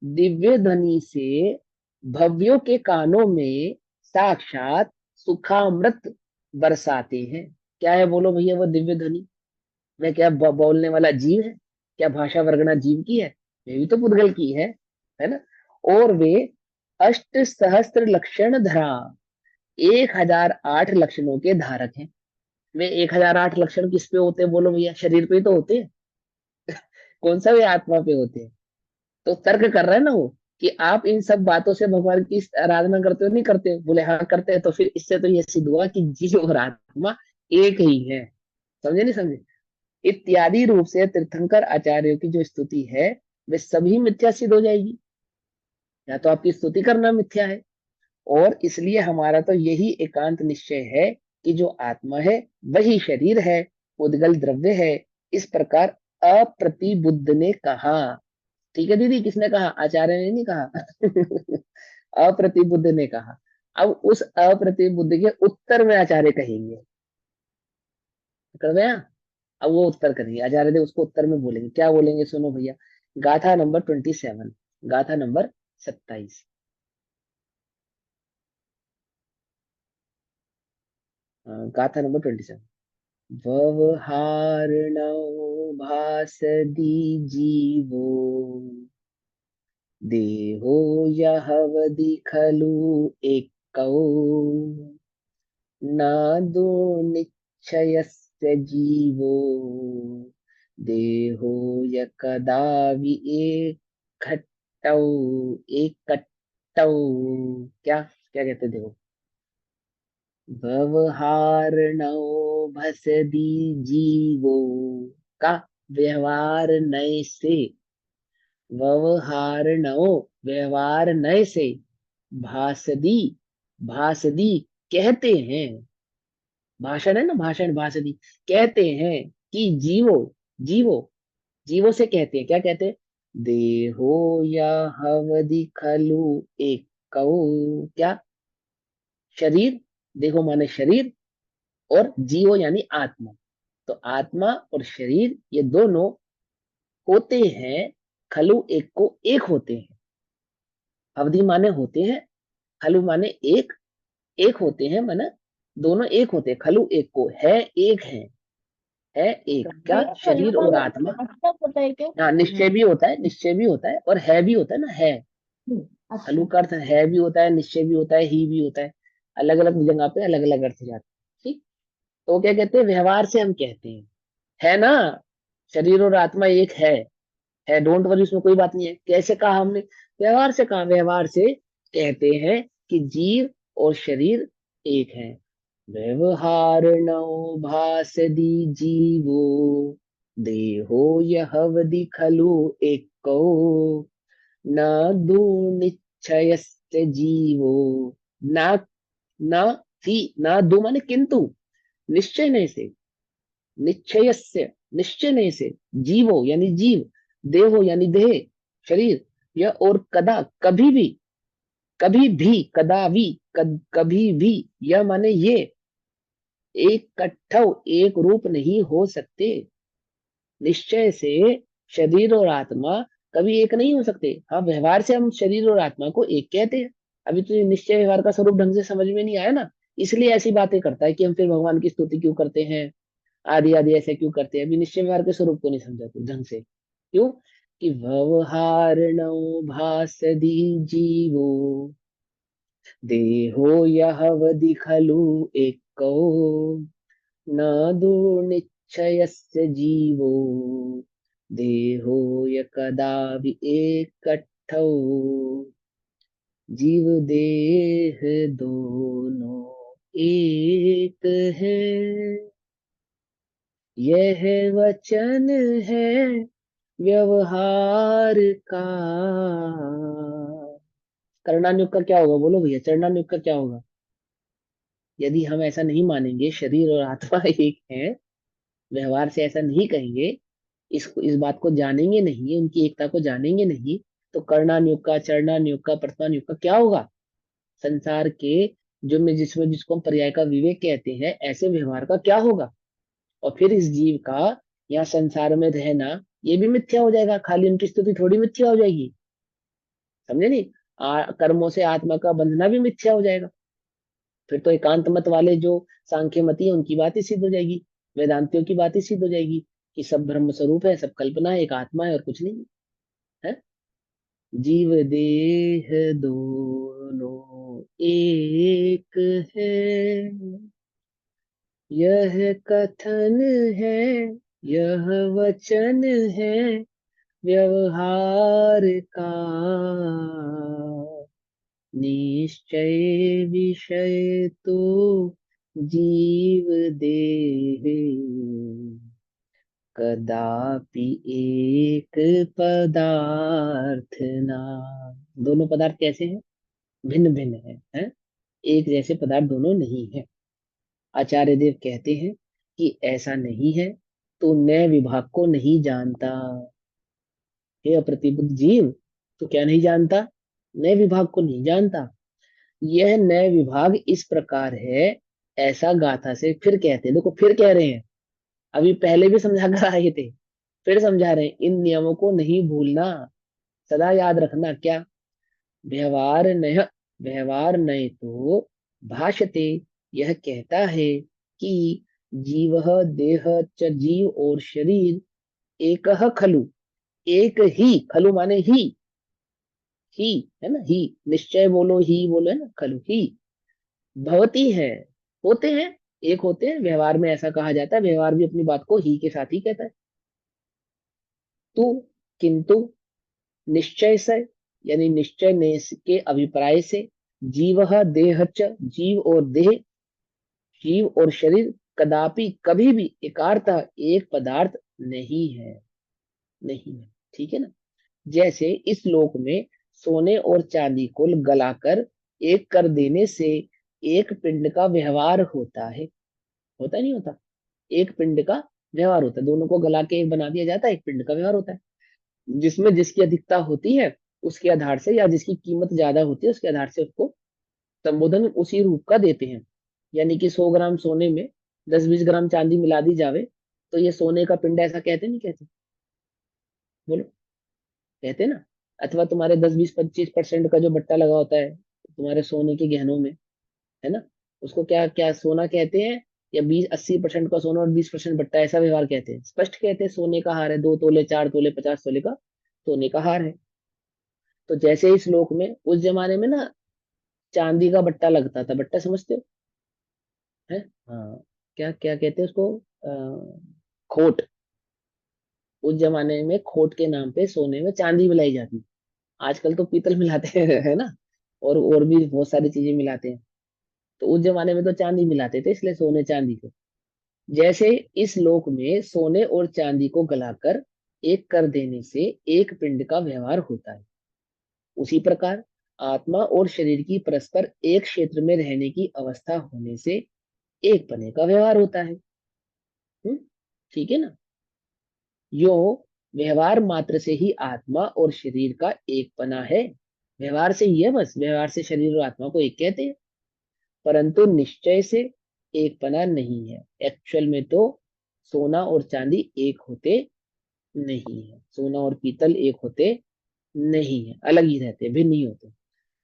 दिव्य ध्वनि से भव्यों के कानों में साक्षात सुखामृत बरसाते हैं। क्या है बोलो भैया वो दिव्य ध्वनि? मैं क्या बोलने वाला जीव है? क्या भाषा वर्गना जीव की है? ये भी तो पुद्गल की है ना? और वे अष्ट सहस्त्र लक्षण धरा, 1008 लक्षणों के धारक हैं। वे 1008 लक्षण किस पे होते हैं बोलो भैया? शरीर पे ही तो होते हैं। कौन सा वे आत्मा पे होते हैं? तो तर्क कर रहा है ना वो, कि आप इन सब बातों से भगवान की आराधना करते हो नहीं करते हो? बोले हाँ करते हैं। तो फिर इससे तो ये सिद्ध हुआ कि जीव और आत्मा एक ही है। समझे नहीं समझे? इत्यादि रूप से तीर्थंकर आचार्यों की जो स्तुति है वे सभी मिथ्या सिद्ध हो जाएगी। या तो आपकी स्तुति करना मिथ्या है, और इसलिए हमारा तो यही एकांत निश्चय है कि जो आत्मा है वही शरीर है, उद्गल द्रव्य है। इस प्रकार अप्रतिबुद्ध ने कहा। ठीक है दीदी, किसने कहा? आचार्य ने नहीं कहा। अप्रतिबुद्ध ने कहा। अब उस अप्रतिबुद्ध के उत्तर में आचार्य कहेंगे। कर गया? अब वो उत्तर करेंगे आचार्य देव, उसको उत्तर में बोलेंगे। क्या बोलेंगे सुनो भैया। गाथा नंबर 27, गाथा नंबर 27। गाथा नंबर 27। व्यवहारणो भासदी जीवो, देहो यहवदि खलु एकौ, नादो निश्चयस्य जीवो, देहो य कदा वि एकटौ, एकटौ। क्या क्या कहते हैं देखो। व्यवहारणो भसदी जीवो, का व्यवहार नय से, व्यवहारणो व्यवहार नय से, भासदी भासदी कहते हैं। भाषण है ना, भाषण भासदी। कहते हैं कि जीवो, जीवो जीवो से कहते हैं। क्या कहते हैं? देहो या हवदि खलु एक, क्या? शरीर। देखो माने शरीर, और जीवो यानी आत्मा। तो आत्मा और शरीर ये दोनों होते हैं, खलु एक को एक होते हैं। अवधि माने होते हैं, खलु माने एक, एक होते हैं माने दोनों एक होते हैं। खलु एक को है, एक है एक। क्या? भैया खलु शरीर का और आत्मा। मतलब होता है क्या? हाँ, निश्चय भी होता है, निश्चय भी होता है, और है भी होता है ना, है। खलु अच्छा। का अर्थ है भी होता है, निश्चय भी होता है, ही भी होता है। अलग अलग जगह पे अलग अलग अर्थ जाते हैं। ठीक। तो वो क्या कहते हैं? व्यवहार से हम कहते हैं, है ना, शरीर और आत्मा एक है। डोंट वरी, उसमें कोई बात नहीं है। कैसे कहा हमने? व्यवहार से कहा। व्यवहार से कहते हैं कि जीव और शरीर एक है। व्यवहार नौ भासदी जीवो, देहो यहवदि खलु एको, न दुनिच्छयस्य जीवो, ना ना थी, ना दो माने किंतु, निश्चय नहीं से, निश्चयस्य निश्चय नहीं से, जीवो यानी जीव, देहो यानी देह, शरीर, यह और कदा कभी भी कदा भी कभी भी, यह माने ये, एक कट्ठव एक रूप नहीं हो सकते। निश्चय से शरीर और आत्मा कभी एक नहीं हो सकते। हाँ, व्यवहार से हम शरीर और आत्मा को एक कहते हैं। अभी तो ये निश्चय व्यवहार का स्वरूप ढंग से समझ में नहीं आया ना, इसलिए ऐसी बातें करता है कि हम फिर भगवान की स्तुति क्यों करते हैं, आदि आदि ऐसे क्यों करते हैं। अभी निश्चय व्यवहार के स्वरूप को नहीं समझा तू ढंग से। क्यों? कि व्यवहारणो भासदी जीवो, देहो यहवदि खलु एको, न दुर्निश्चयस्य जीवो, देहो य कदापि एकट्ठौ, जीव देह दोनों एक है, यह वचन है व्यवहार का। कर्णानुग का क्या होगा बोलो भैया? चरणानुग का क्या होगा? यदि हम ऐसा नहीं मानेंगे शरीर और आत्मा एक है, व्यवहार से ऐसा नहीं कहेंगे, इस बात को जानेंगे नहीं, उनकी एकता को जानेंगे नहीं, तो कर्णानुयोग का, चरणानुयोग का, प्रथमानुयोग का क्या होगा? संसार के जो में जिसमें जिसको हम पर्याय का विवेक कहते हैं, ऐसे व्यवहार का क्या होगा? और फिर इस जीव का यहाँ संसार में रहना ये भी मिथ्या हो जाएगा, खाली उनकी स्तुति थोड़ी मिथ्या हो जाएगी। समझे नहीं? कर्मों से आत्मा का बंधना भी मिथ्या हो जाएगा। फिर तो एकांत मत वाले जो सांख्य मती है उनकी बात ही सिद्ध हो जाएगी, वेदांतियों की बात ही सिद्ध हो जाएगी कि सब ब्रह्म स्वरूप है, सब कल्पना है, एक आत्मा है और कुछ नहीं है। जीव देह दोनों एक है, यह कथन है, यह वचन है व्यवहार का, निश्चय विषय तो जीव देह कदापि एक पदार्थ ना। दोनों पदार्थ कैसे हैं? भिन्न भिन्न हैं? एक जैसे पदार्थ दोनों नहीं है। आचार्य देव कहते हैं कि ऐसा नहीं है तो नए विभाग को नहीं जानता। हे अप्रतिबुद्ध जीव, तो क्या नहीं जानता? नए विभाग को नहीं जानता। यह नए विभाग इस प्रकार है, ऐसा गाथा से फिर कहते हैं। देखो फिर कह रहे हैं, अभी पहले भी समझा कर आए थे, फिर समझा रहे हैं। इन नियमों को नहीं भूलना, सदा याद रखना। क्या? व्यवहार नय तो भाषते, यह कहता है कि जीव देह च जीव और शरीर एक खलु, एक ही, खलु माने ही है ना, ही निश्चय बोलो, ही बोलो, है ना, खलु ही भवती है, होते हैं, एक होते हैं। व्यवहार में ऐसा कहा जाता है, व्यवहार भी अपनी बात को ही के साथ ही कहता है। तू किंतु निश्चय से, यानी निश्चय ने के अभिप्राय से, जीव देह च जीव और देह, जीव और शरीर कदापि कभी भी एकार्थ एक पदार्थ नहीं है, नहीं है। ठीक है ना? जैसे इस लोक में सोने और चांदी को गलाकर एक कर देने से एक पिंड का व्यवहार होता है, होता नहीं होता? एक पिंड का व्यवहार होता है, दोनों को गला के एक बना दिया जाता है, एक पिंड का व्यवहार होता है। जिसमें जिसकी अधिकता होती है उसके आधार से, या जिसकी कीमत ज्यादा होती है उसके आधार से उसको संबोधन उसी रूप का देते हैं। यानी कि 100 ग्राम सोने में 10-20 ग्राम चांदी मिला दी जावे, तो ये सोने का पिंड, ऐसा कहते नहीं कहते? बोलो, कहते ना? अथवा तुम्हारे 10-20-25% का जो बट्टा लगा होता है तुम्हारे सोने के गहनों में, है ना, उसको क्या क्या सोना कहते हैं? या 20-80% का सोना और 20% बट्टा, ऐसा व्यवहार कहते हैं? स्पष्ट कहते हैं सोने का हार है, 2 तोले, 4 तोले, 50 तोले का सोने का हार है। तो जैसे इस श्लोक में उस जमाने में ना चांदी का बट्टा लगता था, बट्टा समझते हो? है? हाँ। क्या क्या कहते हैं उसको? खोट। उस जमाने में खोट के नाम पे सोने में चांदी मिलाई जाती थी। आजकल तो पीतल मिलाते हैं, है ना, और भी बहुत सारी चीजें मिलाते हैं। तो उस जमाने में तो चांदी मिलाते थे, इसलिए सोने चांदी को। जैसे इस लोक में सोने और चांदी को गलाकर एक कर देने से एक पिंड का व्यवहार होता है, उसी प्रकार आत्मा और शरीर की परस्पर एक क्षेत्र में रहने की अवस्था होने से एक पने का व्यवहार होता है। ठीक है ना? यो व्यवहार मात्र से ही आत्मा और शरीर का एक पना है। व्यवहार से ही है, बस व्यवहार से शरीर और आत्मा को एक कहते हैं, परंतु निश्चय से एक पना नहीं है। एक्चुअल में तो सोना और चांदी एक होते नहीं है, सोना और पीतल एक होते नहीं है, अलग ही रहते, भिन्न नहीं होते।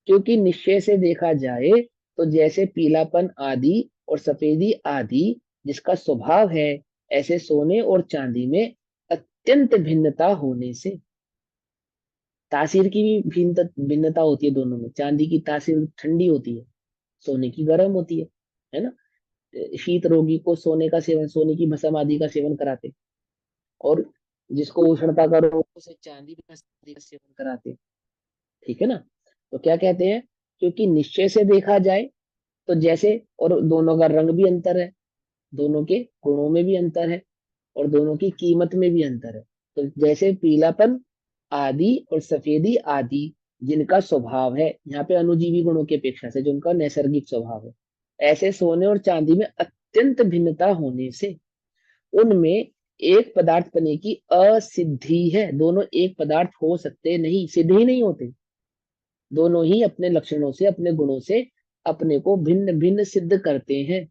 क्योंकि निश्चय से देखा जाए तो जैसे पीलापन आदि और सफेदी आदि जिसका स्वभाव है, ऐसे सोने और चांदी में अत्यंत भिन्नता होने से, तासीर की भी भिन्नता होती है दोनों में। चांदी की तासीर ठंडी होती है, सोने की गर्म होती है ना? शीत रोगी को सोने का सेवन, सोने की भस्म आदि का सेवन कराते, और जिसको उष्णता का रोग है, उसे चांदी आदि का सेवन कराते। ठीक है ना? तो क्या कहते हैं? क्योंकि निश्चय से देखा जाए तो जैसे, और दोनों का रंग भी अंतर है, दोनों के गुणों में भी अंतर है, और दोनों की कीमत में भी अंतर है। तो जैसे पीलापन आदि और सफेदी आदि जिनका स्वभाव है, यहाँ पे अनुजीवी गुणों की अपेक्षा से जो उनका नैसर्गिक स्वभाव है, ऐसे सोने और चांदी में अत्यंत भिन्नता होने से उनमें एक पदार्थ बने की असिद्धि है। दोनों एक पदार्थ हो सकते नहीं, सिद्ध ही नहीं होते। दोनों ही अपने लक्षणों से, अपने गुणों से अपने को भिन्न भिन्न सिद्ध करते हैं।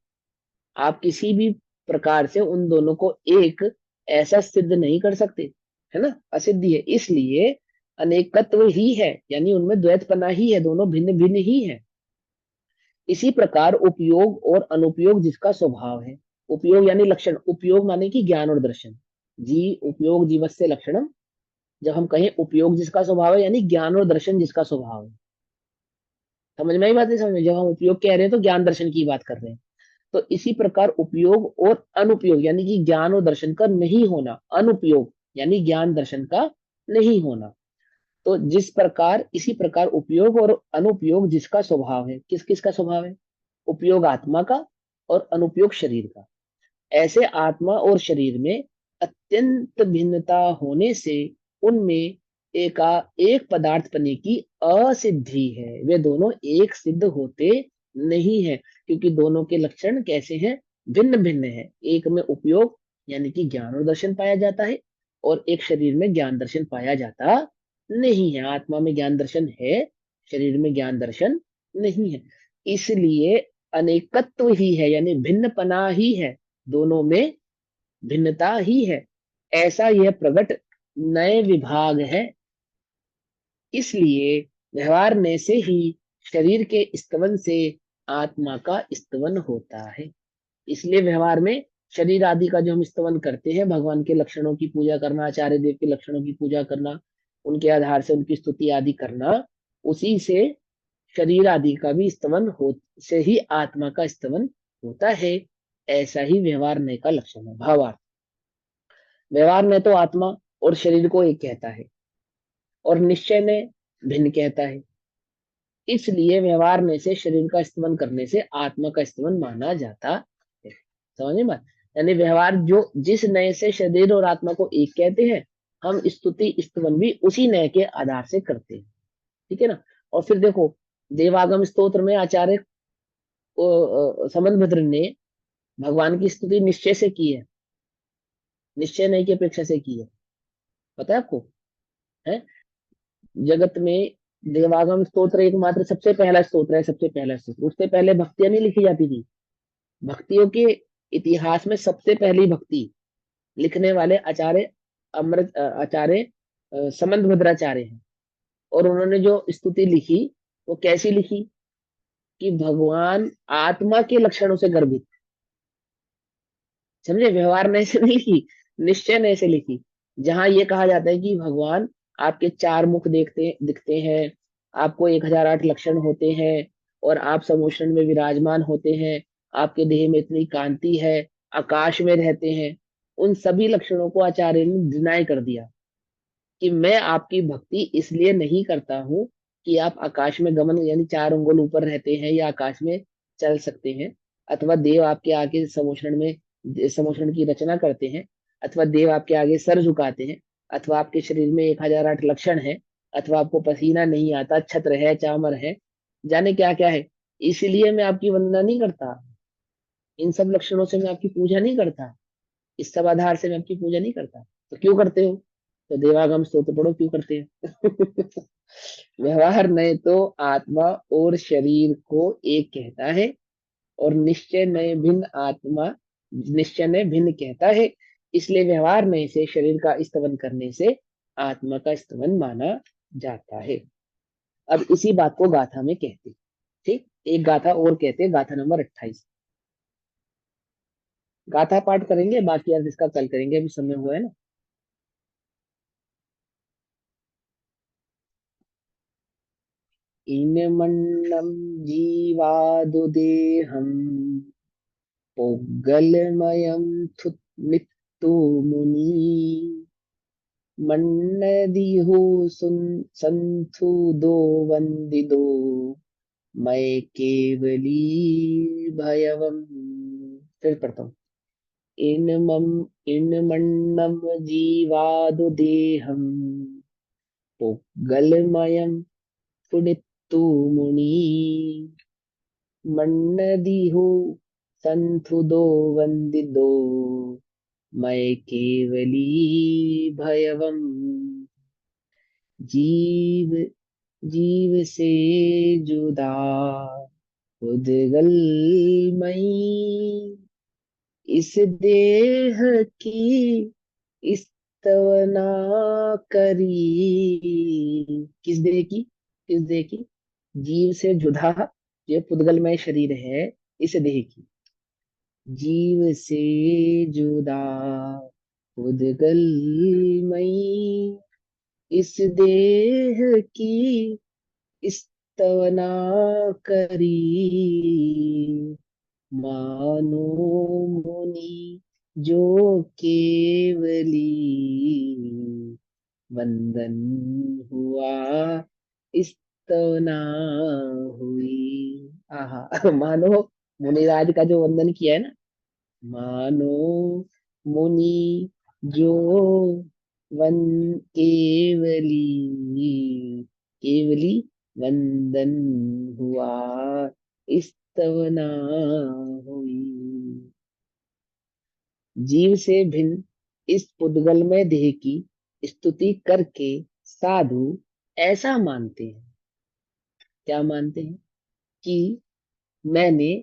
आप किसी भी प्रकार से उन दोनों को एक ऐसा सिद्ध नहीं कर सकते, है ना, असिद्धि है। इसलिए अनेकत्व ही है, यानी उनमें द्वैतपना ही है, दोनों भिन्न भिन्न ही है। इसी प्रकार उपयोग और अनुपयोग जिसका स्वभाव है, उपयोग यानी लक्षण, उपयोग माने कि ज्ञान और दर्शन। जी उपयोग जीवस्य लक्षणम, जब हम कहें उपयोग जिसका स्वभाव है यानी ज्ञान और दर्शन जिसका स्वभाव है। समझ में आई बात? नहीं समझ में? जब हम उपयोग कह रहे हैं तो ज्ञान दर्शन की बात कर रहे हैं। तो इसी प्रकार उपयोग और अनुपयोग यानी कि ज्ञान और दर्शन का नहीं होना, अनुपयोग यानी ज्ञान दर्शन का नहीं होना। तो जिस प्रकार, इसी प्रकार उपयोग और अनुपयोग जिसका स्वभाव है, किस किस का स्वभाव है? उपयोग आत्मा का और अनुपयोग शरीर का। ऐसे आत्मा और शरीर में अत्यंत भिन्नता होने से उनमें एक पदार्थ बने की असिद्धि है। वे दोनों एक सिद्ध होते नहीं है, क्योंकि दोनों के लक्षण कैसे हैं? भिन्न भिन्न है। एक में उपयोग यानी कि ज्ञान और दर्शन पाया जाता है, और एक शरीर में ज्ञान दर्शन पाया जाता नहीं है। आत्मा में ज्ञान दर्शन है, शरीर में ज्ञान दर्शन नहीं है। इसलिए अनेकत्व ही है, यानी भिन्नपना ही है, दोनों में भिन्नता ही है। ऐसा यह प्रगट नए विभाग है। इसलिए व्यवहारने से ही शरीर के स्तवन से आत्मा का स्तवन होता है। इसलिए व्यवहार में शरीर आदि का जो हम स्तवन करते हैं, भगवान के लक्षणों की पूजा करना, आचार्य देव के लक्षणों की पूजा करना, उनके आधार से उनकी स्तुति आदि करना, उसी से शरीर आदि का भी स्तवन हो, से ही आत्मा का स्तवन होता है। ऐसा ही व्यवहार नय का लक्षण है। भावार्थ, व्यवहार में तो आत्मा और शरीर को एक कहता है, और निश्चय ने भिन्न कहता है। इसलिए व्यवहार में से शरीर का स्तमन करने से आत्मा का स्तमन माना जाता है। समझ में बात? यानी व्यवहार जो जिस नय से शरीर और आत्मा को एक कहते हैं, हम स्तुति स्तमन भी उसी नय के आधार से करते हैं। ठीक है ना? और फिर देखो, देवागम स्तोत्र में आचार्य समंतभद्र ने भगवान की स्तुति निश्चय से की है, निश्चय नहीं की अपेक्षा से की है। पता है आपको? है जगत में देवागम स्तोत्र एकमात्र सबसे पहला स्तोत्र है, सबसे पहला स्तोत्र। उससे पहले भक्तियां नहीं लिखी जाती थी। भक्तियों के इतिहास में सबसे पहली भक्ति लिखने वाले आचार्य आचार्य समंत भद्राचार्य हैं। और उन्होंने जो स्तुति लिखी वो कैसी लिखी? कि भगवान आत्मा के लक्षणों से गर्भित, समझे? व्यवहार में से नहीं लिखी, निश्चय ने से लिखी। जहां ये कहा जाता है कि भगवान आपके चार मुख देखते दिखते हैं, आपको 1008 लक्षण होते हैं, और आप समोषण में विराजमान होते हैं, आपके देह में इतनी कांति है, आकाश में रहते हैं। उन सभी लक्षणों को आचार्य ने डिनाई कर दिया कि मैं आपकी भक्ति इसलिए नहीं करता हूं कि आप आकाश में गमन यानी 4 अंगुल ऊपर रहते हैं या आकाश में चल सकते हैं, अथवा देव आपके आगे समोषण की रचना करते हैं, अथवा देव आपके आगे सर झुकाते हैं, अथवा आपके शरीर में 1008 लक्षण है, अथवा आपको पसीना नहीं आता, छत्र है, चामर है, जाने क्या क्या है। इसलिए मैं आपकी वंदना नहीं करता, इन सब लक्षणों से मैं आपकी पूजा नहीं करता, इस सब आधार से मैं आपकी पूजा नहीं करता। तो क्यों करते हो? तो देवागम स्तोत्र पढ़ो क्यों करते हैं। व्यवहार नय तो आत्मा और शरीर को एक कहता है, और निश्चय नय भिन्न आत्मा, निश्चय नय भिन्न कहता है। इसलिए व्यवहार नय से शरीर का स्तवन करने से आत्मा का स्तवन माना जाता है। अब इसी बात को गाथा में कहते हैं। ठीक, एक गाथा और कहते हैं, गाथा नंबर 28। गाथा पाठ करेंगे, बाकी अर्थ इसका कल करेंगे, अभी समय हुआ है ना। इनमन्नं जीवादुदेहं पोग्गलमयं नित्तु मुनि मन्नदिहु संथु दो वंदिदो मैं केवली भयवम। फिर पढ़ता हूँ। इनमन्नं जीवादुदेहं पोग्गलमयं पुनित्तु मुनि मन्नदीहु संतु दो वंदिदो, मैं केवली भयवम, जीव जीव से जुदा उदगल मई, इस देह की स्तवना करी। किस देह की? किस देह की? जीव से जुदा जो पुद्गलमय शरीर है, इस देह की। जीव से जुदा पुद्गलमयी, इस देह की स्तवना करी, मानो मुनि जो केवली वंदन हुआ स्तवना हुई। आहा मानो मुनिराज का जो वंदन किया है ना, मानो मुनि जो वन केवली, केवली वंदन हुआ स्तवना हुई। जीव से भिन्न इस पुद्गलमय देह की स्तुति करके साधु ऐसा मानते हैं। क्या मानते हैं? कि मैंने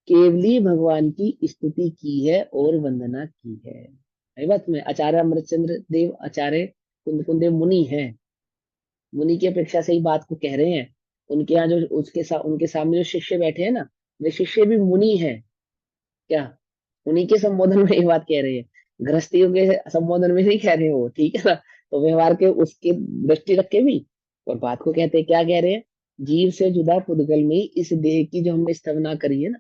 केवली भगवान की स्तुति की है और वंदना की है। सही बात में आचार्य अमृतचंद्र देव, आचार्य कुंद देव मुनि हैं, मुनि की अपेक्षा से ही बात को कह रहे हैं। उनके यहाँ जो उनके सामने जो शिष्य बैठे हैं ना, वे शिष्य भी मुनि हैं। क्या? उन्हीं के संबोधन में ये बात कह रहे हैं, गृहस्थियों के संबोधन में नहीं कह रहे हो, ठीक है ना? तो व्यवहार के उसकी दृष्टि रख के भी और बात को कहते हैं, क्या कह रहे हैं? जीव से जुदा पुद्गल में इस देह की जो हमने स्थापना करी है ना,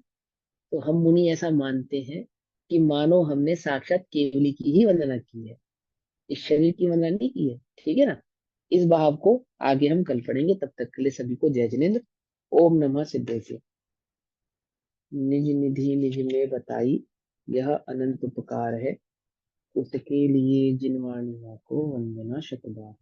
तो हम मुनि ऐसा मानते हैं कि मानो हमने साक्षात केवली की ही वंदना की है, इस शरीर की वंदना नहीं की है। ठीक है ना? इस भाव को आगे हम कल पढ़ेंगे। तब तक के लिए सभी को जय जिनेन्द्र। ओम नमः सिद्धेश्वर। निज निधि निज में बताई, यह अनंत उपकार है, उसके लिए जिन वाणियों को वंदना शतबार।